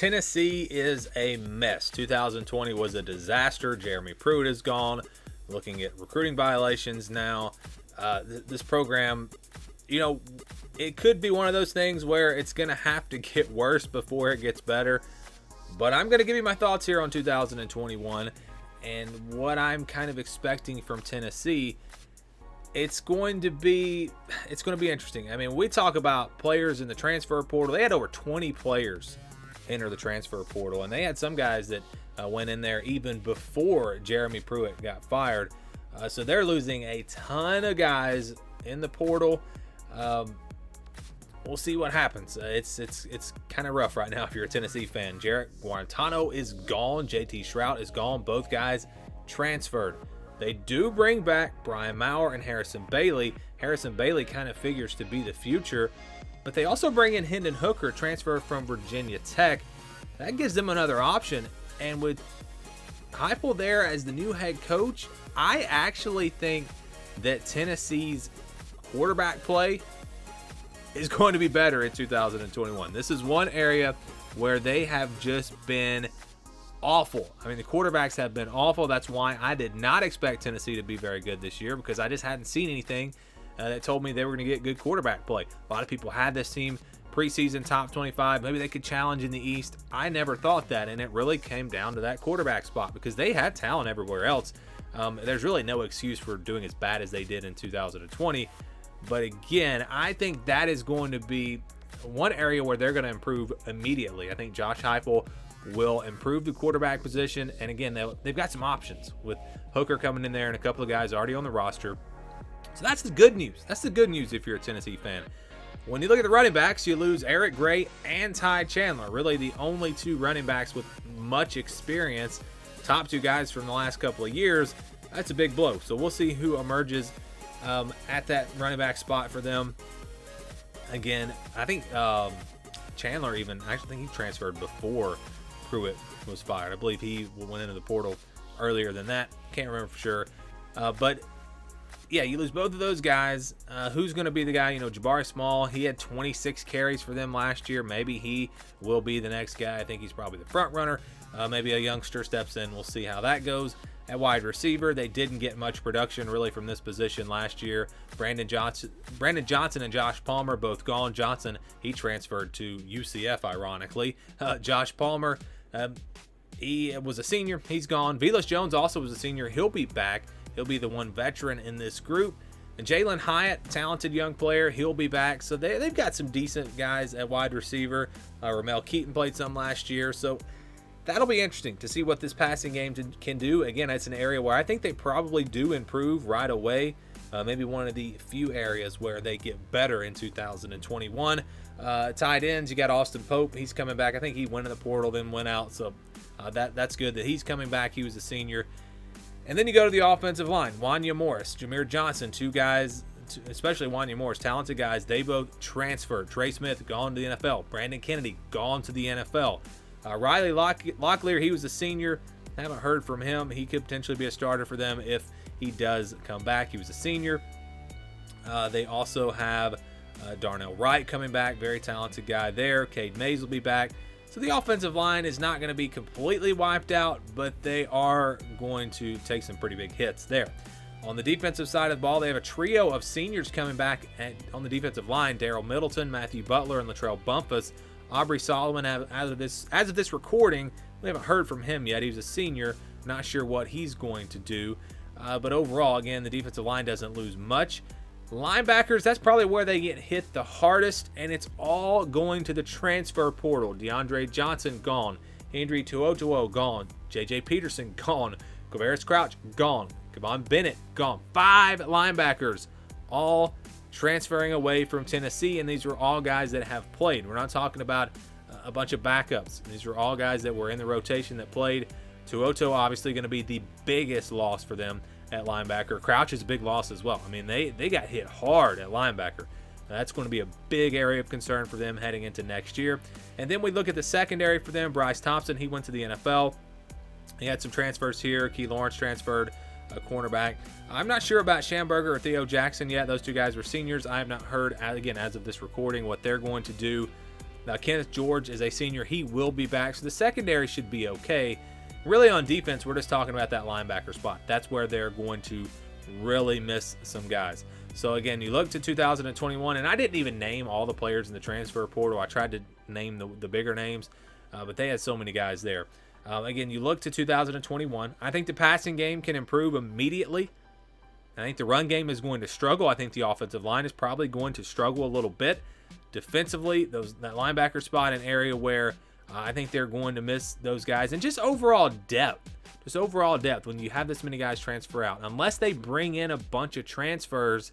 Tennessee is a mess. 2020 was a disaster. Jeremy Pruitt is gone. Looking at recruiting violations now. This program, it could be one of those things where it's going to have to get worse before it gets better. But I'm going to give you my thoughts here on 2021 and what I'm kind of expecting from Tennessee. It's going to be interesting. I mean, we talk about players in the transfer portal. They had over 20 players enter the transfer portal, and they had some guys that went in there even before Jeremy Pruitt got fired. So they're losing a ton of guys in the portal. We'll see what happens. It's kind of rough right now if you're a Tennessee fan. Jarrett Guarantano is gone. JT Shrout is gone. Both guys transferred. They do bring back Brian Maurer and Harrison Bailey. Harrison Bailey kind of figures to be the future, but they also bring in Hendon Hooker, transferred from Virginia Tech. That gives them another option. And with Heupel there as the new head coach, I actually think that Tennessee's quarterback play is going to be better in 2021. This is one area where they have just been awful. I mean, the quarterbacks have been awful. That's why I did not expect Tennessee to be very good this year, because I just hadn't seen anything that told me they were going to get good quarterback play. A lot of people had this team preseason top 25. Maybe they could challenge in the East. I never thought that, and it really came down to that quarterback spot because they had talent everywhere else. There's really no excuse for doing as bad as they did in 2020. But again, I think that is going to be one area where they're going to improve immediately. I think Josh Heupel will improve the quarterback position. And again, they've got some options with Hooker coming in there and a couple of guys already on the roster. So that's the good news. That's the good news if you're a Tennessee fan. When you look at the running backs, you lose Eric Gray and Ty Chandler, really the only two running backs with much experience. Top two guys from the last couple of years. That's a big blow. So we'll see who emerges at that running back spot for them. Again, I think Chandler I think he transferred before Pruitt was fired. I believe he went into the portal earlier than that. Can't remember for sure. But yeah, you lose both of those guys. Who's going to be the guy? Jabari Small, he had 26 carries for them last year. Maybe he will be the next guy. I think he's probably the front runner. Maybe a youngster steps in. We'll see how that goes. At wide receiver, they didn't get much production really from this position last year. Brandon Johnson and Josh Palmer both gone. Johnson, he transferred to UCF, ironically. Josh Palmer, he was a senior. He's gone. Velus Jones also was a senior. He'll be back. He'll be the one veteran in this group. And Jalen Hyatt, talented young player, he'll be back. So they've got some decent guys at wide receiver. Ramel Keaton played some last year. So that'll be interesting to see what this passing game can do. Again, it's an area where I think they probably do improve right away. Maybe one of the few areas where they get better in 2021. Tight ends, you got Austin Pope. He's coming back. I think he went in the portal, then went out. So that's good that he's coming back. He was a senior. And then you go to the offensive line. Wanya Morris, Jameer Johnson, two guys, especially Wanya Morris, talented guys. They both transferred. Trey Smith, gone to the NFL. Brandon Kennedy, gone to the NFL. Riley Locklear, he was a senior. Haven't heard from him. He could potentially be a starter for them if he does come back. He was a senior. They also have Darnell Wright coming back. Very talented guy there. Cade Mays will be back. So the offensive line is not going to be completely wiped out, but they are going to take some pretty big hits there. On the defensive side of the ball, they have a trio of seniors coming back on the defensive line. Darrell Middleton, Matthew Butler, and Latrell Bumpus. Aubrey Solomon, as of this recording, we haven't heard from him yet. He's a senior. Not sure what he's going to do. But overall, again, the defensive line doesn't lose much. Linebackers, that's probably where they get hit the hardest, and it's all going to the transfer portal. DeAndre Johnson, gone. Henry To'oTo'o, gone. J.J. Peterson, gone. Quavaris Crouch, gone. Kavon Bennett, gone. 5 linebackers, all transferring away from Tennessee, and these are all guys that have played. We're not talking about a bunch of backups. These are all guys that were in the rotation that played. To'oTo'o obviously going to be the biggest loss for them at linebacker. Crouch is a big loss as well. I mean, they got hit hard at linebacker. That's going to be a big area of concern for them heading into next year. And then we look at the secondary for them. Bryce Thompson, he went to the NFL. He had some transfers here. Key Lawrence transferred, a cornerback. I'm not sure about Schamberger or Theo Jackson yet. Those two guys were seniors. I have not heard, again, as of this recording, what they're going to do. Now, Kenneth George is a senior. He will be back, so the secondary should be okay. Really, on defense, we're just talking about that linebacker spot. That's where they're going to really miss some guys. So, again, you look to 2021, and I didn't even name all the players in the transfer portal. I tried to name the bigger names, but they had so many guys there. Again, you look to 2021. I think the passing game can improve immediately. I think the run game is going to struggle. I think the offensive line is probably going to struggle a little bit. Defensively, that linebacker spot, an area where I think they're going to miss those guys. And just overall depth. Just overall depth when you have this many guys transfer out. Unless they bring in a bunch of transfers,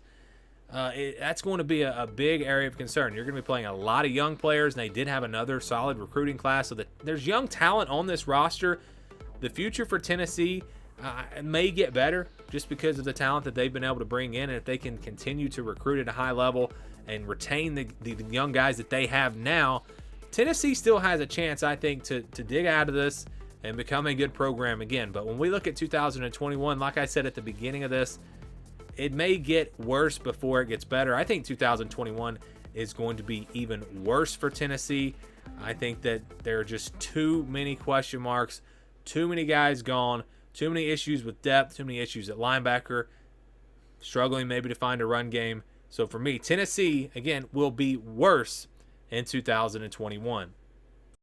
that's going to be a big area of concern. You're going to be playing a lot of young players, and they did have another solid recruiting class. So there's young talent on this roster. The future for Tennessee may get better just because of the talent that they've been able to bring in. And if they can continue to recruit at a high level and retain the young guys that they have now, Tennessee still has a chance, I think, to dig out of this and become a good program again. But when we look at 2021, like I said at the beginning of this, it may get worse before it gets better. I think 2021 is going to be even worse for Tennessee. I think that there are just too many question marks, too many guys gone, too many issues with depth, too many issues at linebacker, struggling maybe to find a run game. So for me, Tennessee, again, will be worse in 2021.